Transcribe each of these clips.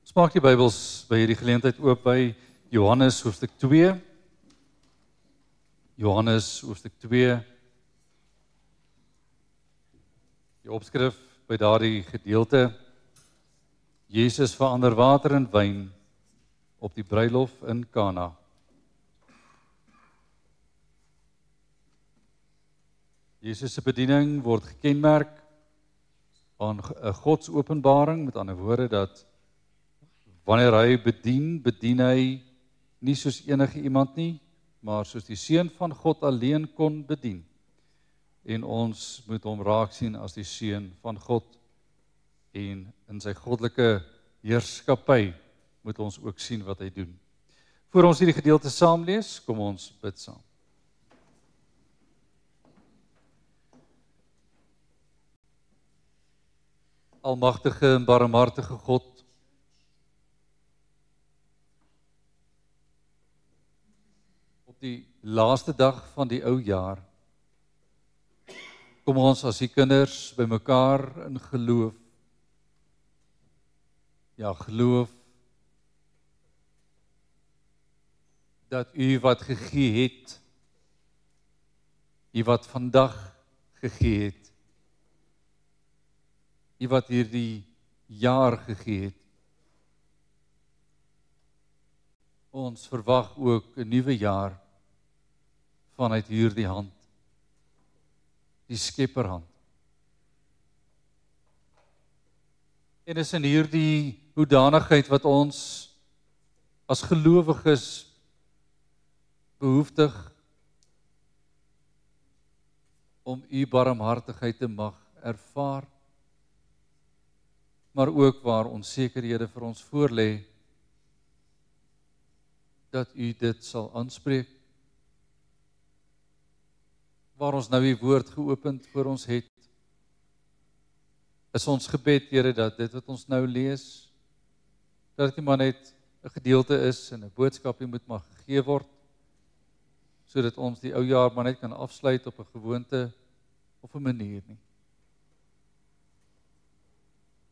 Ons maak die Bybels by hierdie geleentheid oop by Johannes hoofstuk 2. Johannes hoofstuk 2. Die opskrif by daardie gedeelte: Jesus verander water in wyn op die bruilof in Kana. Jesus se bediening word gekenmerk aan 'n Godsopenbaring, met ander woorde dat wanneer hy bedien hy nie soos enige iemand nie, maar soos die Seun van God alleen kon bedien. En ons moet hom raak sien as die Seun van God. En in sy goddelike heerskappy moet ons ook sien wat hy doen. Voor ons hierdie gedeelte saam lees, kom ons bid saam. Almagtige en barmhartige God, op die laaste dag van die ou jaar, kom ons as die kinders by mekaar in geloof. Ja, geloof dat U wat gegee het, U wat vandag gegee het, U wat hierdie jaar gegee het. Ons verwag ook 'n nuwe jaar vanuit hierdie hand, die Skepperhand. En is in hierdie hoedanigheid wat ons as gelowiges behoeftig om U barmhartigheid te mag ervaar, maar ook waar onsekerhede vir ons voorlê, dat U dit sal aanspreek. Waar ons nou die woord geopend voor ons het, is ons gebed, Here, dat dit wat ons nou lees, dat dit nie maar net 'n gedeelte is en 'n boodskapie moet maar gegee word, sodat ons die ou jaar maar net kan afsluit op 'n gewoonte of 'n manier nie.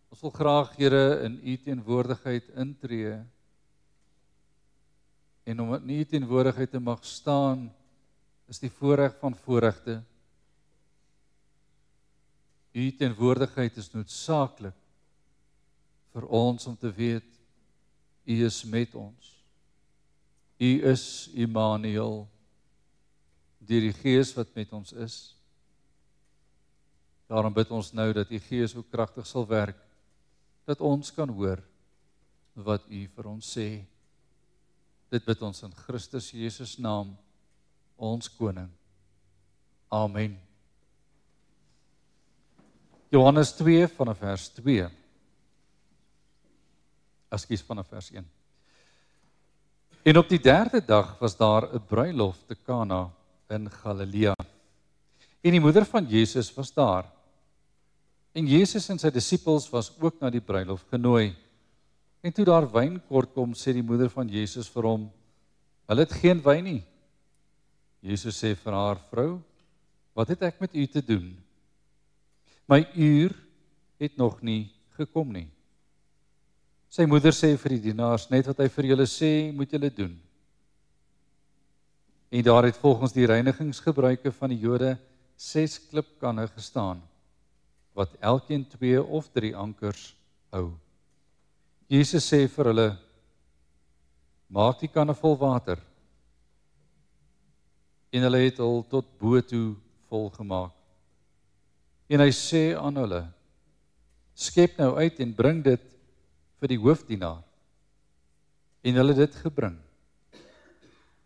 Ons wil graag, Here, in U teenwoordigheid intree, en om in U teenwoordigheid te mag staan, is die voorreg van voorregte. U teenwoordigheid is noodsaaklik vir ons om te weet, U is met ons. U is Immanuel, deur die Gees wat met ons is. Daarom bid ons nou dat U Gees ook kragtig sal werk, dat ons kan hoor wat U vir ons sê. Dit bid ons in Christus Jesus naam, ons koning. Amen. Johannes 2 vanaf vers 2. Vanaf vers 1. En op die 3de dag was daar 'n bruilof te Kana in Galilea. En die moeder van Jesus was daar. En Jesus en sy disippels was ook na die bruilof genooi. En toe daar wyn kort kom, sê die moeder van Jesus vir hom, hulle het geen wyn nie. Jesus sê vir haar, vrou, wat het ek met u te doen? My uur het nog nie gekom nie. Sy moeder sê vir die dienaars, net wat hy vir julle sê, moet julle doen. En daar het volgens die reinigingsgebruike van die Jode 6 klipkanne gestaan, wat elkeen 2 of 3 ankers hou. Jesus sê vir hulle, maak die kanne vol water. En hulle het al tot bo toe vol gemaak. En hy sê aan hulle, skep nou uit en bring dit vir die hoofdienaar. En hulle het dit gebring.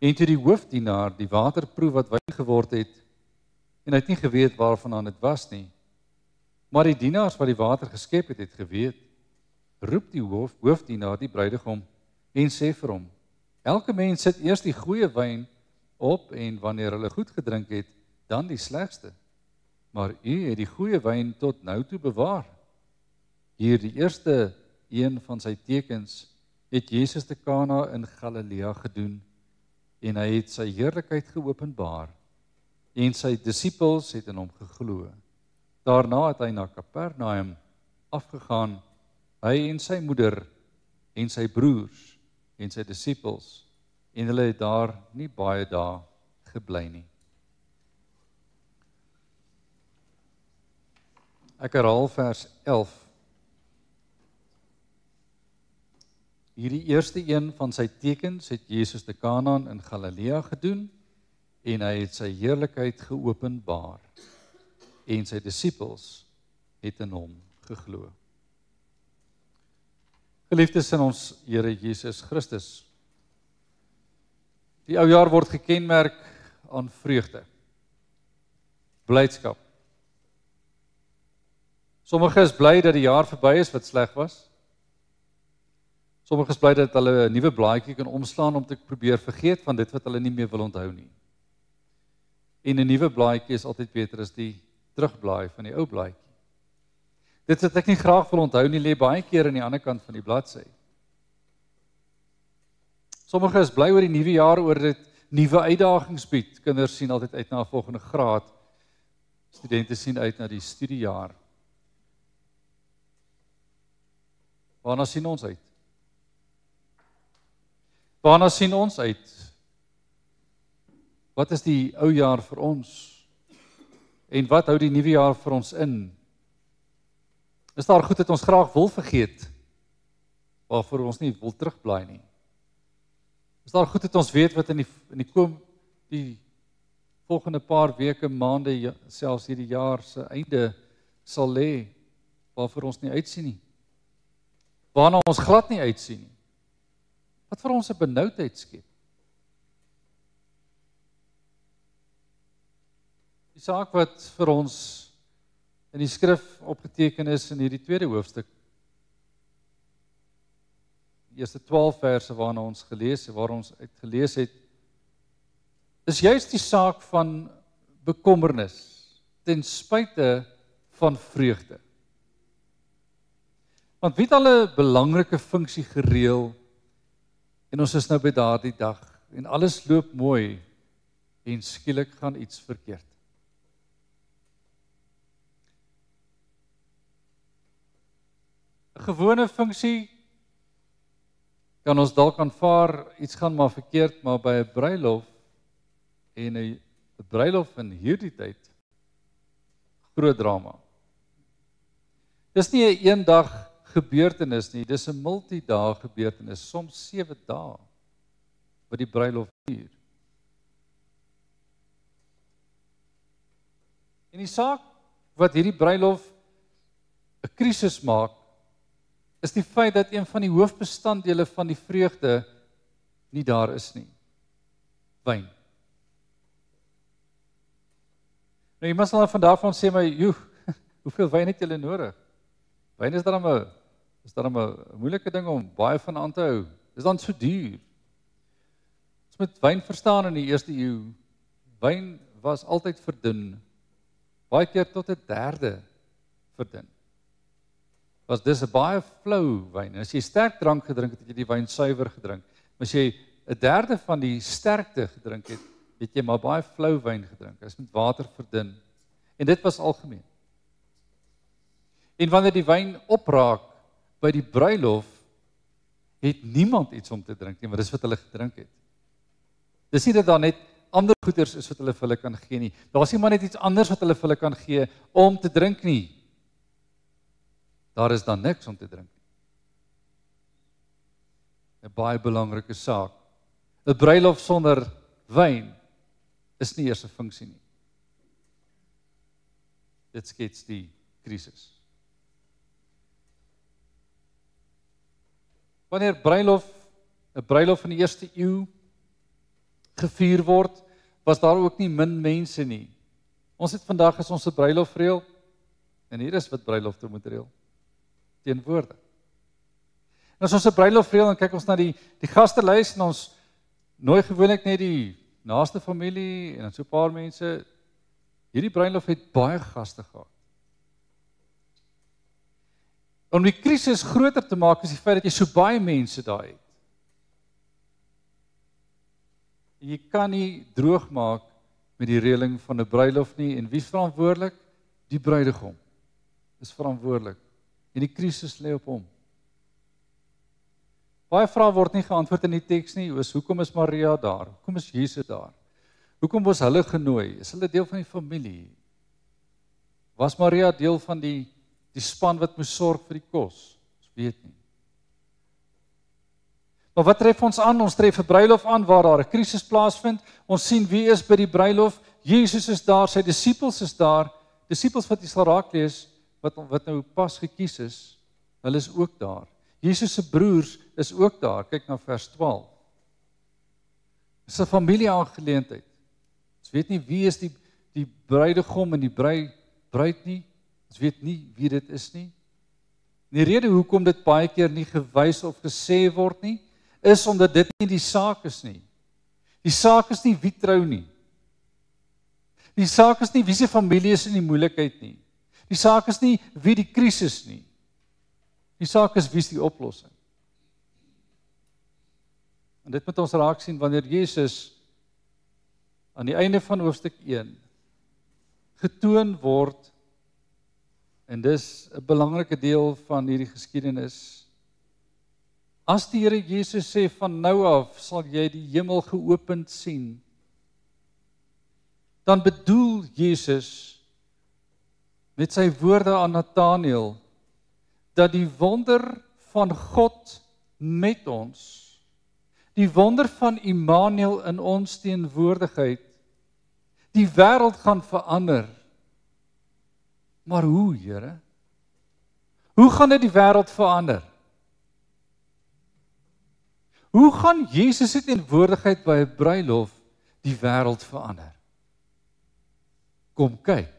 En toe die hoofdienaar die water proe wat wyn geword het, en hy het nie geweet waarvandaan dit was nie, maar die dienaars wat die water geskep het geweet, roep die hoofdienaar die bruidegom en sê vir hom, elke mens sit eers die goeie wyn op en wanneer hulle goed gedrink het, dan die slegste. Maar u het die goeie wyn tot nou toe bewaar. Hier die eerste een van sy tekens het Jesus te Kana in Galilea gedoen en hy het sy heerlikheid geopenbaar en sy disippels het in hom geglo. Daarna het hy na Kapernaum afgegaan, hy en sy moeder en sy broers en sy disippels, en hulle het daar nie baie dae gebly nie. Ek herhaal vers 11. Hierdie eerste een van sy tekens het Jesus te Kanaan in Galilea gedoen, en hy het sy heerlikheid geopenbaar, en sy disippels het in hom geglo. Geliefdes in ons Here Jesus Christus, die ou jaar word gekenmerk aan vreugde, blydskap. Sommige is bly dat die jaar verby is wat sleg was. Sommige is bly dat hulle 'n nuwe blaadjie kan omslaan om te probeer vergeet van dit wat hulle nie meer wil onthou nie. En 'n nuwe blaadjie is altyd beter as die terugblaai van die ou blaadjie. Dit wat ek nie graag wil onthou nie, lê baie keer aan die ander kant van die bladsy. Sommige is bly oor die nuwe jaar, oor dit nuwe uitdagings bied. Kinders sien altyd uit na 'n volgende graad. Studente sien uit na die studiejaar. Waarna sien ons uit? Waarna sien ons uit? Wat is die ou jaar vir ons? En wat hou die nuwe jaar vir ons in? Is daar goed dat ons graag wil vergeet, waarvoor ons nie wil terugblaai nie? Is daar goed dat ons weet wat in die volgende paar weke, maande, selfs hierdie jaar se einde sal lê, waarvoor ons nie uitsien nie? Waarna ons glad nie uitsien nie? Wat vir ons 'n benoudheid skep? Die saak wat vir ons in die skrif opgeteken is in hierdie tweede hoofstuk, die eerste 12 verse waarna ons waar ons uit gelees het, is juist die saak van bekommernis, ten spyte van vreugde. Want wie het al 'n belangrike funksie gereël, en ons is nou by daardie dag, en alles loop mooi, en skielik gaan iets verkeerd. Gewone funksie kan ons dalk aanvaar, iets gaan maar verkeerd, maar by 'n bruilof en 'n bruilof in hierdie tyd, groot drama. Dis nie 'n eendag gebeurtenis nie, dis 'n multidae gebeurtenis, soms 7 dae wat die bruilof duur. En die saak wat hierdie bruilof 'n krisis maak, is die feit dat een van die hoofbestanddele van die vreugde nie daar is nie. Wyn. Nou, iemand sal vandag van sê my, hoeveel wyn het julle nodig? Wyn is daarom 'n moeilike ding om baie van aan te hou. Dis dan so duur. Ons moet wyn verstaan in die eerste eeu. Wyn was altyd verdun. Baie keer tot 1/3 verdun. Dis 'n baie flou wyn. En as jy sterk drank gedrink het, het jy die wyn suiwer gedrink. Maar as jy 1/3 van die sterkte gedrink het, het jy maar baie flou wyn gedrink. Dit is met water verdun. En dit was algemeen. En wanneer die wyn opraak by die bruilof, het niemand iets om te drink nie, maar dis wat hulle gedrink het. Dis nie dat daar net ander goeders is wat hulle vir hulle kan gee nie. Daar's nie maar net iets anders wat hulle vir hulle kan gee om te drink nie. Daar is dan niks om te drink nie. 'n Baie belangrike saak. 'n Bruilof sonder wyn is nie eers 'n funksie nie. Dit skets die krisis. Wanneer 'n bruilof in die eerste eeu gevier word, was daar ook nie min mense nie. Ons het vandag as ons 'n bruilof reël, en hier is wat bruilofte moet reël. Teenwoordig. En as ons 'n bruilof reël, dan kyk ons na die gastelys en ons nooi gewoonlik net die naaste familie en dan so 'n paar mense. Hierdie bruilof het baie gaste gehad. Om die krisis groter te maak is die feit dat jy so baie mense daar het. Jy kan nie droog maak met die reëling van 'n bruilof nie, en wie is verantwoordelik? Die bruidegom is verantwoordelik. En die krisis lê op hom. Baie vrae word nie geantwoord in die teks nie. Hoekom is Maria daar? Hoekom is Jesus daar? Hoekom was hulle genooi? Is hulle deel van die familie? Was Maria deel van die span wat moes sorg vir die kos? Ons weet nie. Maar wat tref ons aan? Ons tref 'n bruilof aan waar daar 'n krisis plaasvind. Ons sien wie is by die bruilof. Jesus is daar, sy disippels is daar. Disippels wat jy sal raak lees, wat nou pas gekies is, hulle is ook daar. Jesus se broers is ook daar. Kyk na vers 12. Dit is 'n familieaangeleentheid. Ons weet nie wie is die bruidegom en die bruid nie. Ons weet nie wie dit is nie. En die rede hoekom dit baie keer nie gewys of gesê word nie, is omdat dit nie die saak is nie. Die saak is nie wie trou nie. Die saak is nie wie se familie is in die moeilikheid nie. Die saak is nie wie die krisis nie. Die saak is wie is die oplossing. En dit moet ons raak sien wanneer Jesus aan die einde van hoofstuk 1 getoon word, en dis 'n belangrike deel van hierdie geskiedenis. As die Here Jesus sê van nou af sal jy die hemel geopend sien, dan bedoel Jesus met sy woorde aan Nathanael dat die wonder van God met ons, die wonder van Immanuel in ons teenwoordigheid, die wêreld gaan verander. Maar hoe, Here? Hoe gaan dit die wêreld verander? Hoe gaan Jesus se teenwoordigheid by 'n bruilof die wêreld verander? Kom kyk,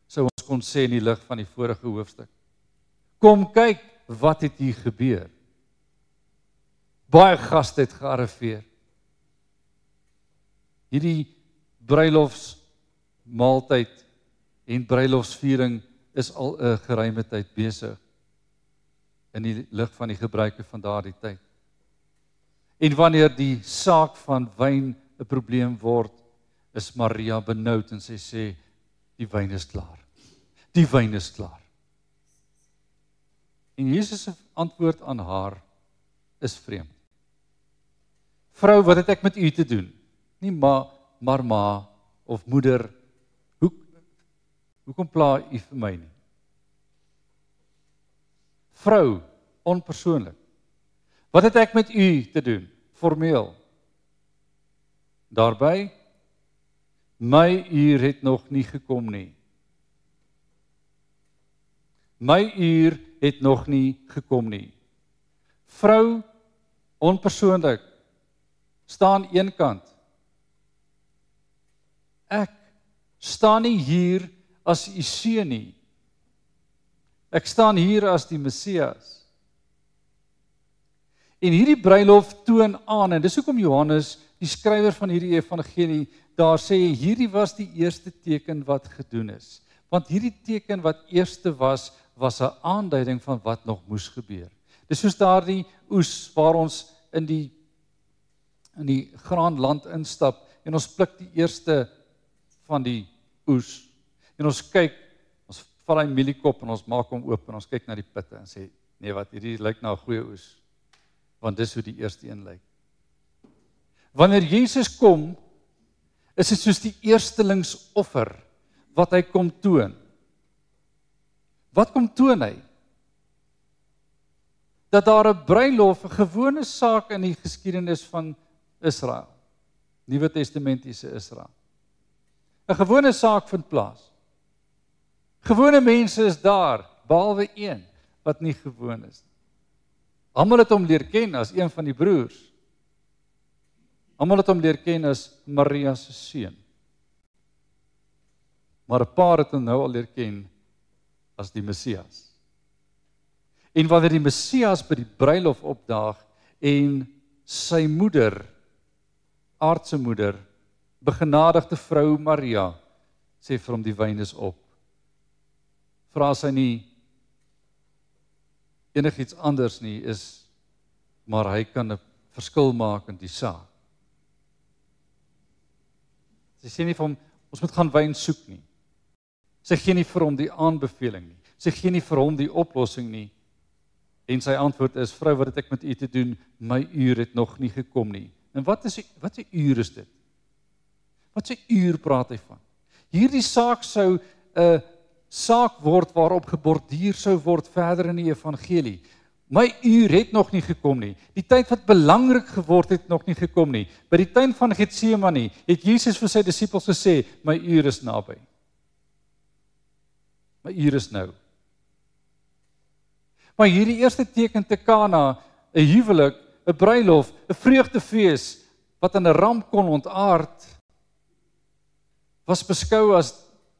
sou ons kon sê in die lig van die vorige hoofstuk. Kom kyk, wat het hier gebeur? Baie gaste het gearriveer. Hierdie bruilofsmaaltyd en bruilofsviering is al 'n geruime tyd besig in die lig van die gebruike van daardie tyd. En wanneer die saak van wyn 'n probleem word, is Maria benoud en sy sê, die wyn is klaar. Die wyn is klaar. En Jesus se antwoord aan haar is vreemd. Vrou, wat het ek met u te doen? Nie maar ma of moeder. Hoekom pla u vir my nie? Vrou, onpersoonlik. Wat het ek met u te doen? Formeel. Daarby, my uur het nog nie gekom nie. My uur het nog nie gekom nie. Vrou, onpersoonlik, staan een kant. Ek staan nie hier as u seun nie. Ek staan hier as die Messias. En hierdie bruilof toon aan, en dis hoekom Johannes, die skrywer van hierdie evangelie, daar sê, hierdie was die eerste teken wat gedoen is. Want hierdie teken wat eerste was 'n aanduiding van wat nog moes gebeur. Dis soos daardie oes waar ons in die graanland instap, en ons pluk die eerste van die oes, en ons kyk, ons vat daai mieliekop en ons maak hom oop, en ons kyk na die pitte en sê, nee wat, hierdie lyk na 'n goeie oes, want dis hoe die eerste een lyk. Wanneer Jesus kom, is dit soos die eerstelingsoffer wat hy kom toon. Wat kom toon hy? Dat daar 'n bruilof, 'n gewone saak in die geskiedenis van Israel, Nuwe Testamentiese Israel. 'n gewone saak vind plaas. Gewone mense is daar, behalwe een wat nie gewoon is nie. Almal het hom leer ken as een van die broers. Almal het hom leer ken as Maria se seun. Maar 'n paar het hom nou al leer ken as die Messias. En wanneer die Messias by die bruilof opdaag en sy moeder, aardse moeder, begenadigde vrou Maria, sê vir hom die wyn is op. Vra sy nie enigiets anders nie, maar hy kan 'n verskil maak in die saak. Sy sê nie vir hom, ons moet gaan wyn soek nie. Sy gee nie vir hom die aanbeveling nie. Sy gee nie vir hom die oplossing nie. En sy antwoord is, vrou, wat het ek met u te doen? My uur het nog nie gekom nie. En wat 'n uur is dit? Wat 'n uur praat hy van? Hierdie saak sou 'n saak word waarop geborduur sou word verder in die evangelie. My uur het nog nie gekom nie. Die tyd wat belangrik geword het nog nie gekom nie. By die tuin van Getsemane het Jesus vir sy disippels gesê, my uur is naby. My uur is nou. Maar hierdie eerste teken te Kana, 'n huwelik, 'n bruilof, 'n vreugdefees wat in 'n ramp kon ontaard, was beskou as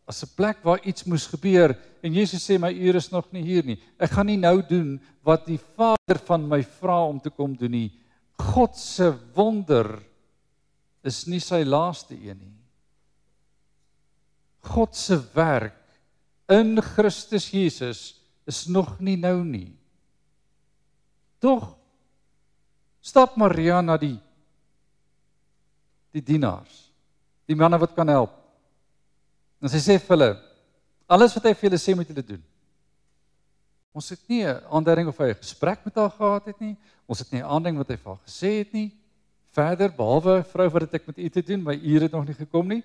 'n plek waar iets moes gebeur. En Jesus sê, my uur is nog nie hier nie. Ek gaan nie nou doen wat die Vader van my vra om te kom doen nie. God se wonder is nie sy laaste een nie. God se werk in Christus Jesus is nog nie nou nie. Tog stap Maria na die dienaars, die manne wat kan help. En sy sê vir hulle, alles wat hy vir julle sê moet julle doen. Ons het nie 'n aanduiding of hy 'n gesprek met haar gehad het nie. Ons het nie 'n aanduiding wat hy vir haar gesê het nie. Verder, behalwe vrou, wat het ek met u te doen? My uur het nog nie gekom nie.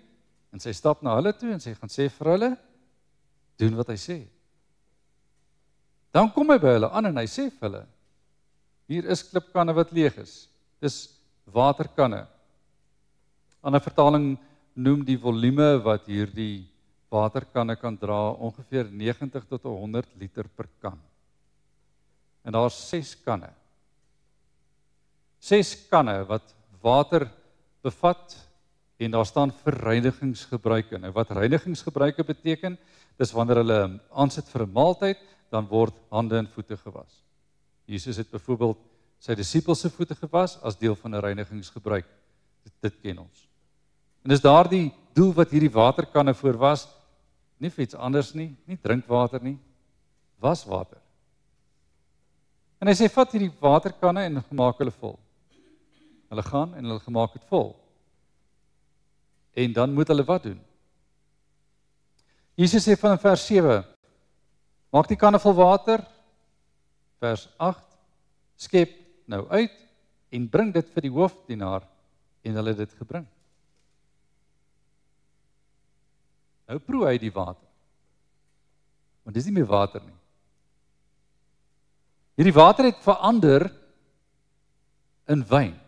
En sy stap na hulle toe en sy gaan sê vir hulle, doen wat hy sê. Dan kom hy by hulle aan en hy sê vir hulle, hier is klipkanne wat leeg is. Dis waterkanne. Ander vertaling noem die volume wat hierdie waterkanne kan dra ongeveer 90 tot 100 liter per kan. En daar's 6 kanne. 6 kanne wat water bevat en daar staan vir reinigingsgebruike. Nou wat reinigingsgebruike beteken, dis wanneer hulle aansit vir 'n maaltyd, dan word hande en voete gewas. Jesus het byvoorbeeld sy disippels se voete gewas as deel van 'n reinigingsgebruik. Dit ken ons. En dis daardie doel wat hierdie waterkanne voor was, nie vir iets anders nie, nie drinkwater nie, waswater. En hy sê, vat hierdie waterkanne en gemaak hulle vol. Hulle gaan en hulle gemaak het vol. En dan moet hulle wat doen? Jesus sê van vers 7, maak die kanne vol water, vers 8, skep nou uit en bring dit vir die hoofdienaar en hulle het dit gebring. Nou proe hy die water. Want dis nie meer water nie. Hierdie water het verander in wyn.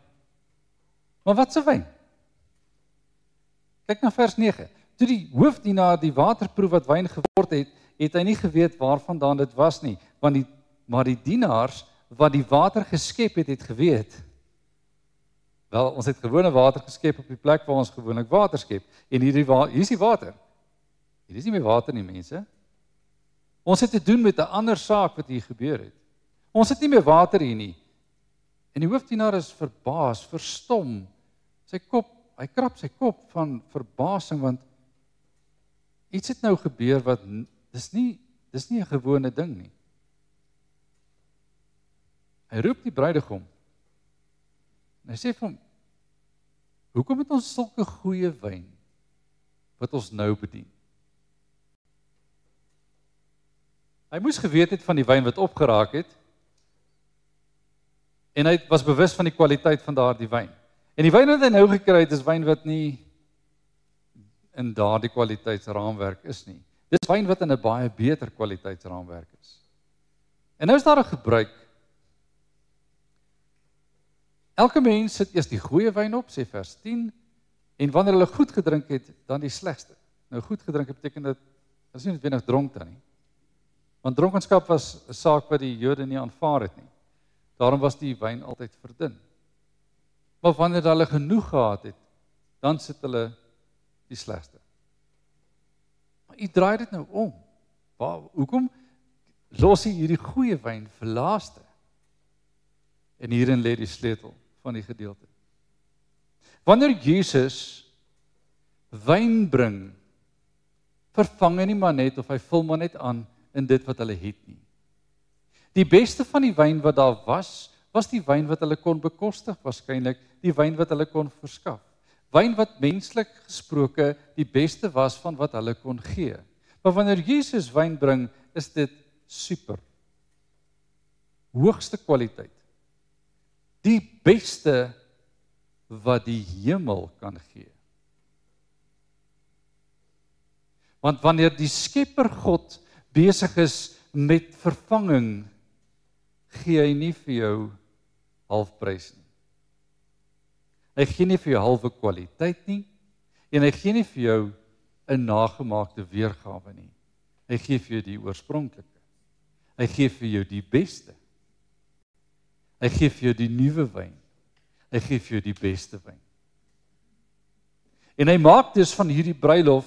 Maar wat 'n wyn? Kyk na vers 9. Toe die hoofdienaar die water proe wat wyn geword het, het hy nie geweet waarvandaan dit was nie, maar die dienaars wat die water geskep het geweet. Wel, ons het gewone water geskep op die plek waar ons gewoonlik water skep. En hier is die water. Hier is nie meer water nie, mense. Ons het te doen met 'n ander saak wat hier gebeur het. Ons het nie meer water hier nie. En die hoofdienaar is verbaas, verstom. Hy krap sy kop van verbasing, want iets het nou gebeur wat, dis nie 'n gewone ding nie. Hy roep die bruidegom. En hy sê vir hom, hoekom het ons sulke goeie wyn wat ons nou bedien? Hy moes geweet het van die wyn wat opgeraak het, en hy was bewus van die kwaliteit van daardie wyn. En die wyn wat hy nou gekry het, is wyn wat nie in daardie kwaliteitsraamwerk is nie. Dis wyn wat in 'n baie beter kwaliteitsraamwerk is. En nou is daar 'n gebruik. Elke mens sit eers die goeie wyn op, sê vers 10, en wanneer hulle goed gedrink het, dan die slegste. Nou goed gedrink beteken dat, as jy nie noodwendig dronk dan nie. Want dronkenskap was 'n saak wat die Jode nie aanvaar het nie. Daarom was die wyn altyd verdun. Maar wanneer hulle genoeg gehad het, dan sit hulle die slegste. Maar jy draai dit nou om. Hoekom los jy hierdie goeie wyn vir laaste? En hierin lê die sleutel van die gedeelte. Wanneer Jesus wyn bring, vervang hy nie maar net of hy vul maar net aan in dit wat hulle het nie. Die beste van die wyn wat daar was die wyn wat hulle kon bekostig, waarskynlik die wyn wat hulle kon verskaf. Wyn wat menslik gesproke die beste was van wat hulle kon gee. Maar wanneer Jesus wyn bring, is dit super. hoogste kwaliteit. Die beste wat die hemel kan gee. Want wanneer die Skepper God besig is met vervanging, gee hy nie vir jou halfprys nie. Hy gee nie vir jou halwe kwaliteit nie, en hy gee nie vir jou 'n nagemaakte weergawe nie. Hy gee vir jou die oorspronklike. Hy gee vir jou die beste. Hy gee vir jou die nuwe wyn. Hy gee vir jou die beste wyn. En hy maak dus van hierdie bruilof,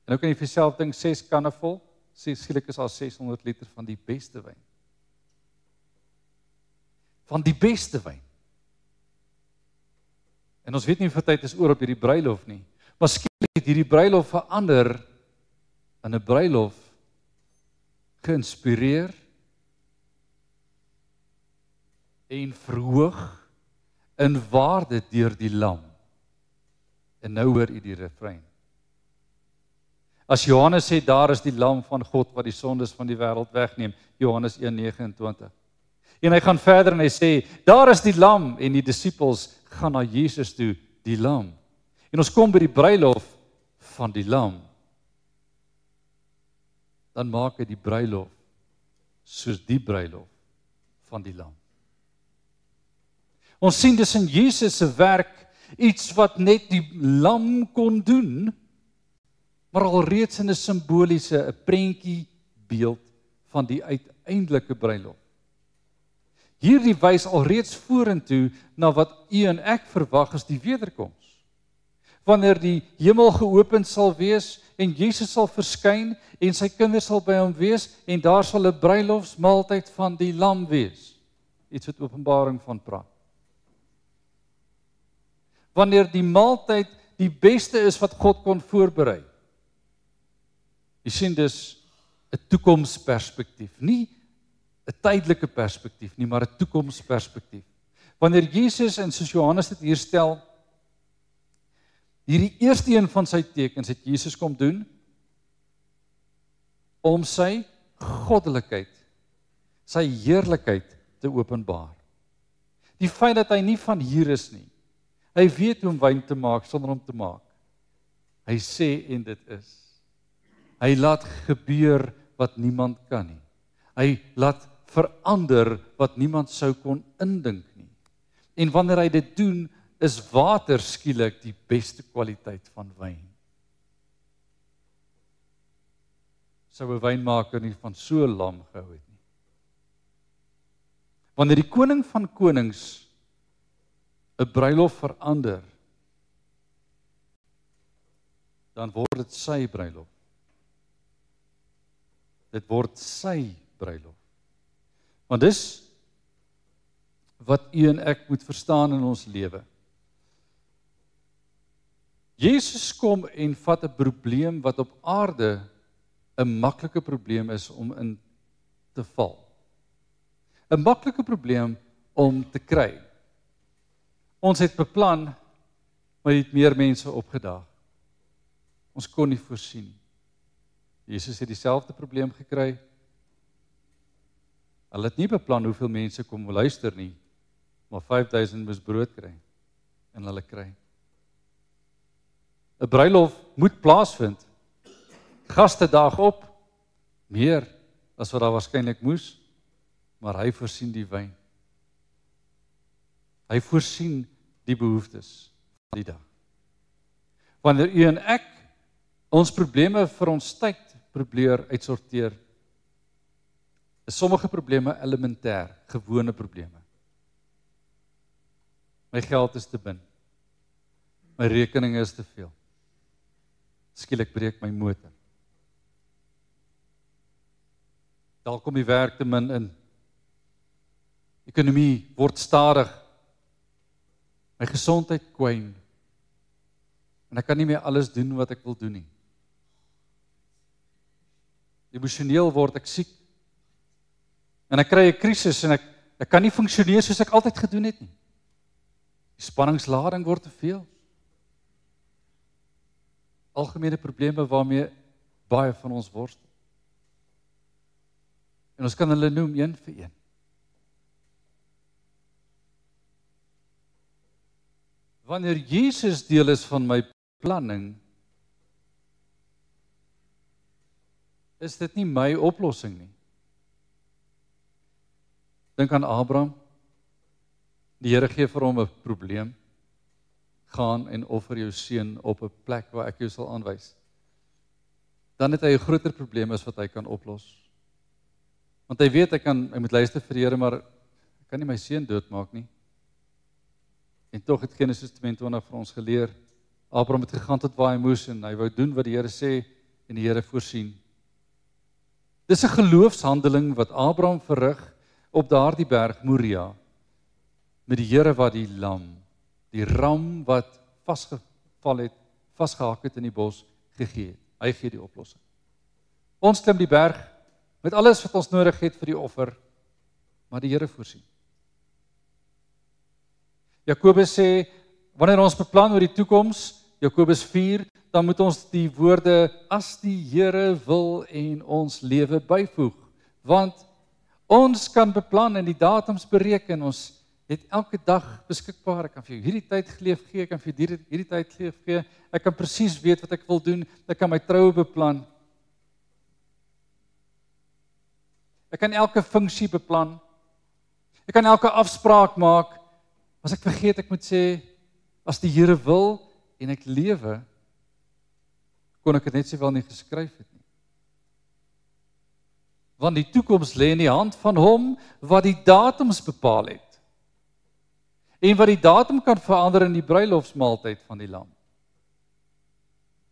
en nou kan jy vir jouself dink, 6 kanne vol, skielik is al 600 liter van die beste wyn. Van die beste wyn. En ons weet nie hoeveel tyd is oor op hierdie bruilof nie, maar skielik het hierdie bruilof verander in 'n bruilof geïnspireer en verhoog in waarde deur die lam. En nou hoor u die refrein. As Johannes sê, daar is die lam van God wat die sondes van die wêreld wegneem, Johannes 1:29. En hy gaan verder en hy sê, daar is die lam, en die disippels gaan na Jesus toe, die lam. En ons kom by die bruilof van die lam. Dan maak hy die bruilof soos die bruilof van die lam. Ons sien dus in Jesus se werk iets wat net die lam kon doen, maar alreeds in 'n simboliese, 'n prentjie beeld van die uiteindelike bruilof. Hierdie wys alreeds vorentoe na wat u en ek verwag as die wederkoms. Wanneer die hemel geopen sal wees en Jesus sal verskyn en sy kinders sal by hom wees en daar sal 'n bruilofsmaaltyd van die lam wees. Iets wat Openbaring van praat. Wanneer die maaltyd die beste is wat God kon voorberei. Jy sien dus 'n toekomsperspektief, nie 'n tydelike perspektief nie, maar 'n toekomsperspektief. Wanneer Jesus, en soos Johannes dit hier stel, hierdie eerste een van sy tekens het Jesus kom doen om sy goddelikheid, sy heerlikheid te openbaar. Die feit dat hy nie van hier is nie. Hy weet hoe om wyn te maak sonder om te maak. Hy sê en dit is. Hy laat gebeur wat niemand kan nie. Hy laat verander wat niemand sou kon indink nie. En wanneer hy dit doen, is water skielik die beste kwaliteit van wyn. Sou 'n wynmaker nie van so 'n lam gehou het nie. Wanneer die koning van konings 'n bruilof verander, dan word dit sy bruilof. Dit word sy bruilof. Want dis wat u en ek moet verstaan in ons lewe. Jesus kom en vat 'n probleem wat op aarde 'n maklike probleem is om in te val. 'n Maklike probleem om te kry. Ons het beplan, maar het meer mense opgedaag. Ons kon nie voorsien nie. Jesus het dieselfde probleem gekry. Hulle het nie beplan hoeveel mense kom luister nie, maar 5000 moes brood kry. En hulle kry. 'n Bruilof moet plaasvind. Gaste daag op, meer as wat daar waarskynlik moes, maar hy voorsien die wyn. Hy voorsien die behoeftes van die dag. Wanneer u en ek ons probleme vir ons tyd probeer uitsorteer, is sommige probleme elementêr, gewone probleme. My geld is te min. My rekeninge is te veel. Skielik breek my motor. Dalk kom die werk te min in. Ekonomie word stadig. My gesondheid kwyn. En ek kan nie meer alles doen wat ek wil doen nie. Emosioneel word ek siek. En ek kry 'n krisis en ek kan nie funksioneer soos ek altyd gedoen het nie. Die spanningslading word te veel. Algemene probleme waarmee baie van ons worstel. En ons kan hulle noem een vir een. Wanneer Jesus deel is van my beplanning, is dit nie my oplossing nie. Dink aan Abraham. Die Here gee vir hom 'n probleem. Gaan en offer jou seun op 'n plek waar ek jou sal aanwys. Dan het hy 'n groter probleem as wat hy kan oplos. Want hy weet hy moet luister vir die Here, maar ek kan nie my seun doodmaak nie. En tog het Genesis 22 vir ons geleer, Abraham het gegaan tot waar hy moes en hy wou doen wat die Here sê en die Here voorsien. Dis 'n geloofshandeling wat Abraham verrig op daardie berg Moria met die Here wat die lam, die ram wat vasgeval het, vasgehak het in die bos gegee het. Hy gee die oplossing. Ons klim die berg met alles wat ons nodig het vir die offer, maar die Here voorsien. Jakobus sê, wanneer ons beplan oor die toekoms, Jakobus 4, dan moet ons die woorde, as die Here wil en ons lewe byvoeg. Want ons kan beplan en die datums bereken, ons het elke dag beskikbaar, ek kan vir jou hierdie tyd geleef gee, ek kan vir jou hierdie tyd geleef gee, ek kan presies weet wat ek wil doen, ek kan my troue beplan. Ek kan elke funksie beplan, ek kan elke afspraak maak, as ek vergeet, ek moet sê, as die Here wil en ek lewe, kon ek dit net sowel nie geskryf het nie. Want die toekoms lê in die hand van hom wat die datums bepaal het. En wat die datum kan verander in die bruilofsmaaltyd van die lam.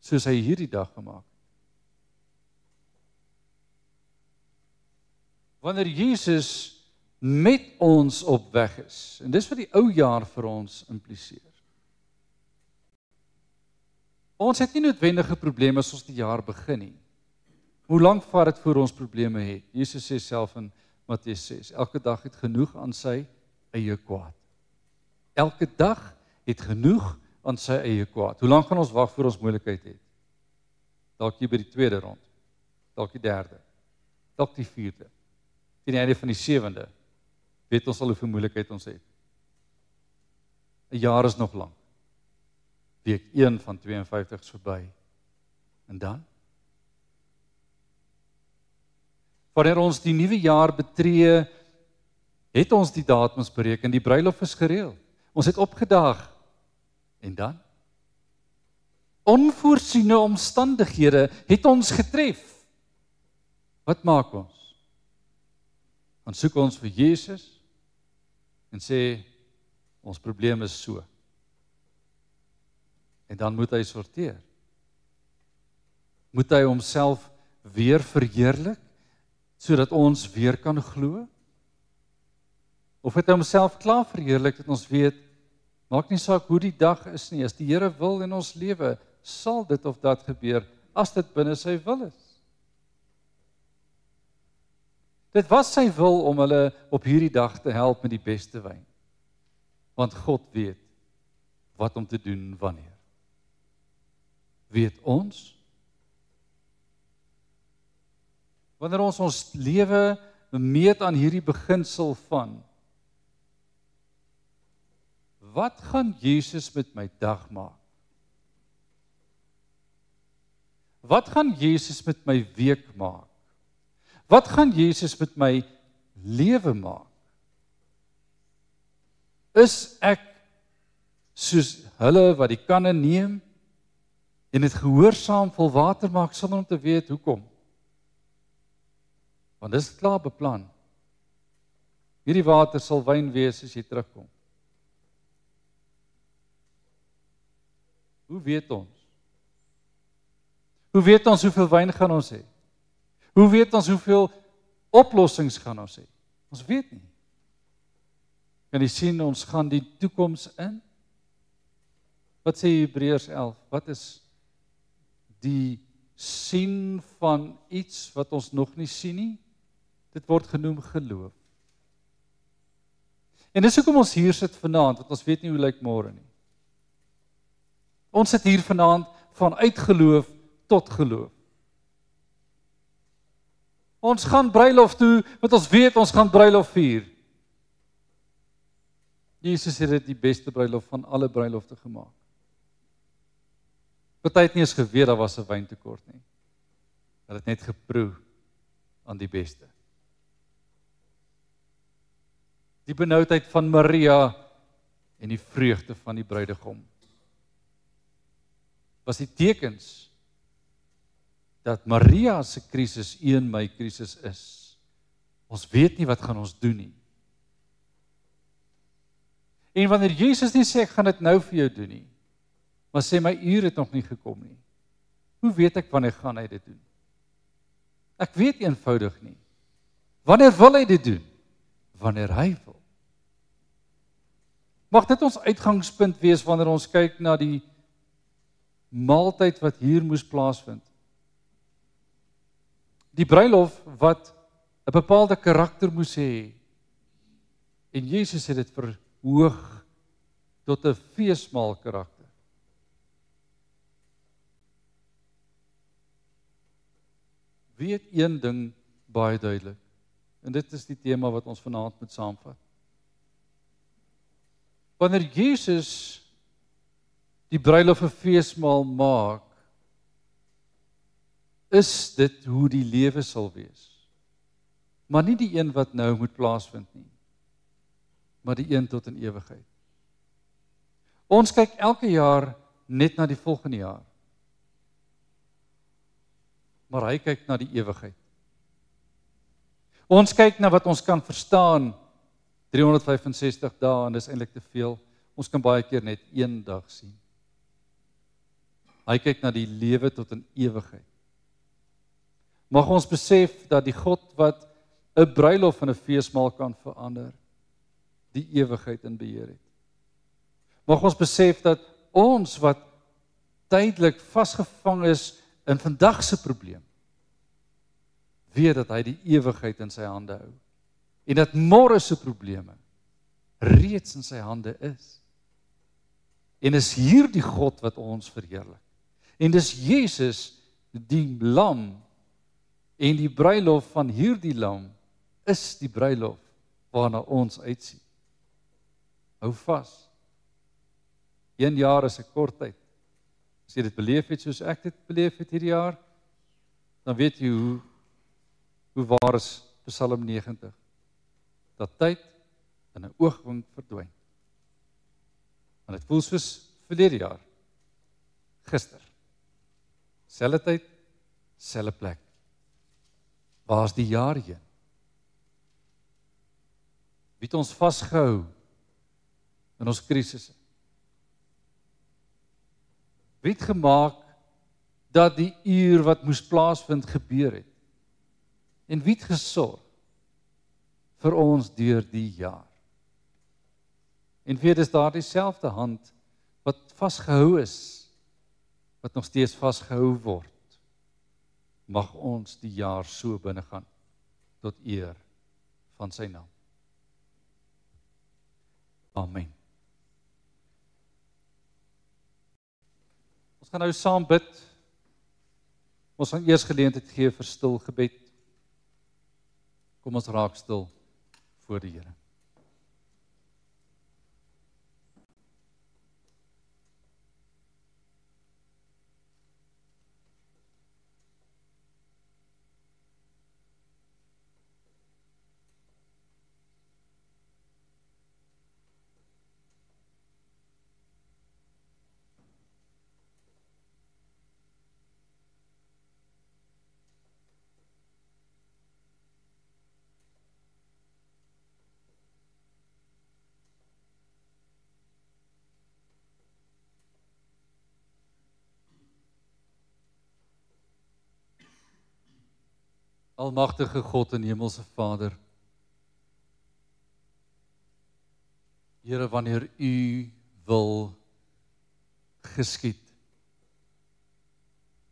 Soos hy hierdie dag gemaak het. Wanneer Jesus met ons op weg is, en dis wat die ou jaar vir ons impliseer. Ons het nie noodwendige probleme as ons die jaar begin nie. Hoe lank vat dit voor ons probleme het? Jesus sê self in Matteus 6, elke dag het genoeg aan sy eie kwaad. Elke dag het genoeg aan sy eie kwaad. Hoe lank gaan ons wag voor ons moeilikheid het? Dalk hier by die tweede rond, dalk die derde, dalk die vierde, teen die einde van die 7de, weet ons al hoeveel moeilikheid ons het. 'n jaar is nog lank. Week 1 van 52 is verby. En dan? Wanneer ons die nuwe jaar betree, het ons die datums bereken, die bruilof is gereël. Ons het opgedaag. En dan? Onvoorsiene omstandighede het ons getref. Wat maak ons? Dan soek ons vir Jesus en sê, ons probleem is so. En dan moet hy sorteer. Moet hy homself weer verheerlik, sodat ons weer kan glo? Of het hy homself klaar verheerlik, dat ons weet, maak nie saak hoe die dag is nie, as die Here wil in ons lewe, sal dit of dat gebeur, as dit binne sy wil is. Dit was sy wil om hulle op hierdie dag te help met die beste wyn. Want God weet wat om te doen wanneer. Weet ons? Wanneer ons lewe meet aan hierdie beginsel van, wat gaan Jesus met my dag maak? Wat gaan Jesus met my week maak? Wat gaan Jesus met my lewe maak? Is ek soos hulle wat die kanne neem en dit gehoorsaam vol water maak sonder om te weet hoekom? Want dis klaar beplan. Hierdie water sal wyn wees as jy terugkom. Hoe weet ons? Hoe weet ons hoeveel wyn gaan ons hê? Hoe weet ons hoeveel oplossings gaan ons hê? Ons weet nie. Kan jy sien, ons gaan die toekoms in? Wat sê Hebreërs 11? Wat is die sien van iets wat ons nog nie sien nie? Dit word genoem geloof. En dis hoekom ons hier sit vanaand, want ons weet nie hoe lyk môre nie. Ons sit hier vanaand vanuit geloof tot geloof. Ons gaan bruilof toe, want ons weet ons gaan bruilof vier. Jesus het dit die beste bruilof van alle bruilofte gemaak. Party het nie eens geweet daar was 'n wyntekort nie. Hulle het net geproe aan die beste. Die benoudheid van Maria en die vreugde van die bruidegom was die tekens dat Maria se krisis my krisis is. Ons weet nie wat gaan ons doen nie. En wanneer Jesus nie sê ek gaan dit nou vir jou doen nie, maar sê my uur het nog nie gekom nie. Hoe weet ek wanneer gaan hy dit doen? Ek weet eenvoudig nie. Wanneer wil hy dit doen? Wanneer hy wil. Mag dit ons uitgangspunt wees wanneer ons kyk na die maaltyd wat hier moes plaasvind. Die bruilof wat 'n bepaalde karakter moes hê. En Jesus het dit verhoog tot 'n feesmaal karakter. Weet een ding baie duidelik. En dit is die tema wat ons vanaand moet saamvat. Wanneer Jesus die bruilof 'n feesmaal maak, is dit hoe die lewe sal wees. Maar nie die een wat nou moet plaasvind nie, maar die een tot in ewigheid. Ons kyk elke jaar net na die volgende jaar. Maar hy kyk na die ewigheid. Ons kyk na wat ons kan verstaan, 365 dae, en dis eintlik te veel. Ons kan baie keer net een dag sien. Hy kyk na die lewe tot in ewigheid. Mag ons besef dat die God wat 'n bruilof en 'n feesmaal kan verander, die ewigheid in beheer het. Mag ons besef dat ons wat tydelik vasgevang is in vandag se probleem, weet dat hy die ewigheid in sy hande hou. En dat môre se probleme reeds in sy hande is. En is hierdie God wat ons verheerlik. En dis Jesus, die lam, en die bruilof van hierdie lam, is die bruilof waarna ons uitsien. Hou vas. 1 jaar is 'n kort tyd. As jy dit beleef het soos ek dit beleef het hierdie jaar, dan weet jy hoe waar is Psalm 90. Dat tyd in 'n oogwink verdwyn. En dit voel soos verlede jaar. Gister. Selfde tyd, selfde plek. Waar is die jaar heen? Wie het ons vasgehou in ons krisisse? Wie het gemaak dat die uur wat moes plaasvind gebeur het? En wie het gesorg vir ons deur die jaar? En weet is daar dieselfde hand wat vasgehou is, wat nog steeds vasgehou word. Mag ons die jaar so binnegaan tot eer van sy naam. Amen. Ons gaan nou saam bid. Ons gaan eers geleentheid gee vir stil gebed. Kom ons raak stil voor die Here. Almagtige God en Hemelse Vader, Here, wanneer U wil geskied,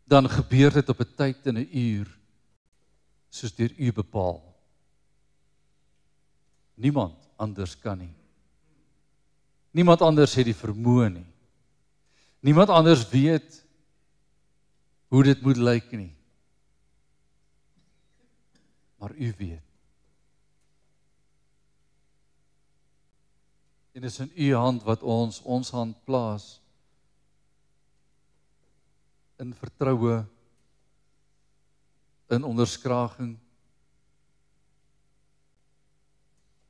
dan gebeur dit op 'n tyd en 'n uur, soos deur U bepaal. Niemand anders kan nie. Niemand anders het die vermoë nie. Niemand anders weet hoe dit moet lyk nie. maar U weet. En dis in U hand wat ons hand plaas, in vertroue, in onderskraging,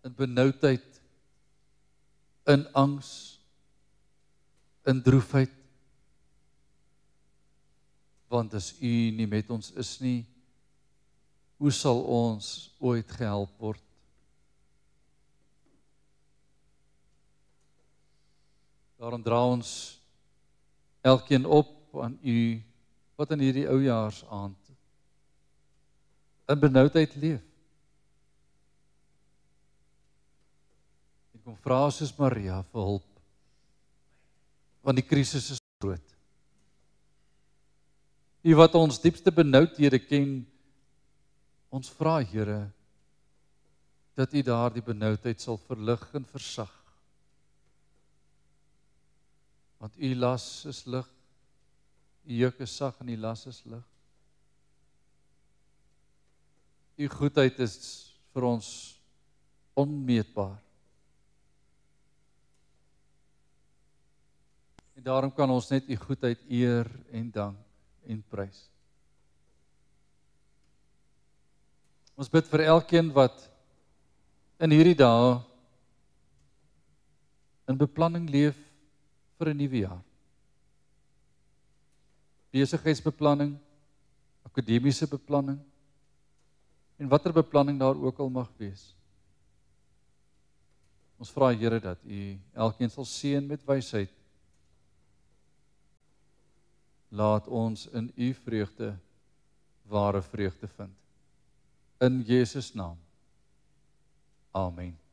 in benoudheid, in angs, in droefheid, want as U nie met ons is nie, hoe sal ons ooit gehelp word? Daarom dra ons elkeen op aan U, wat in hierdie oujaarsaand in benoudheid leef. En kom vra soos Maria vir hulp, want die krisis is groot. U wat ons diepste benoudhede ken, ons vra Here, dat U daardie benoudheid sal verlig en versag. Want U las is lig, U juk is sag en U las is lig. U goedheid is vir ons onmeetbaar. En daarom kan ons net U goedheid eer en dank en prys. Ons bid vir elkeen wat in hierdie dae in beplanning leef vir 'n nuwe jaar. Besigheidsbeplanning, akademiese beplanning, en watter beplanning daar ook al mag wees. Ons vra Here dat U elkeen sal seën met wysheid. Laat ons in U vreugde ware vreugde vind. In Jesus naam. Amen.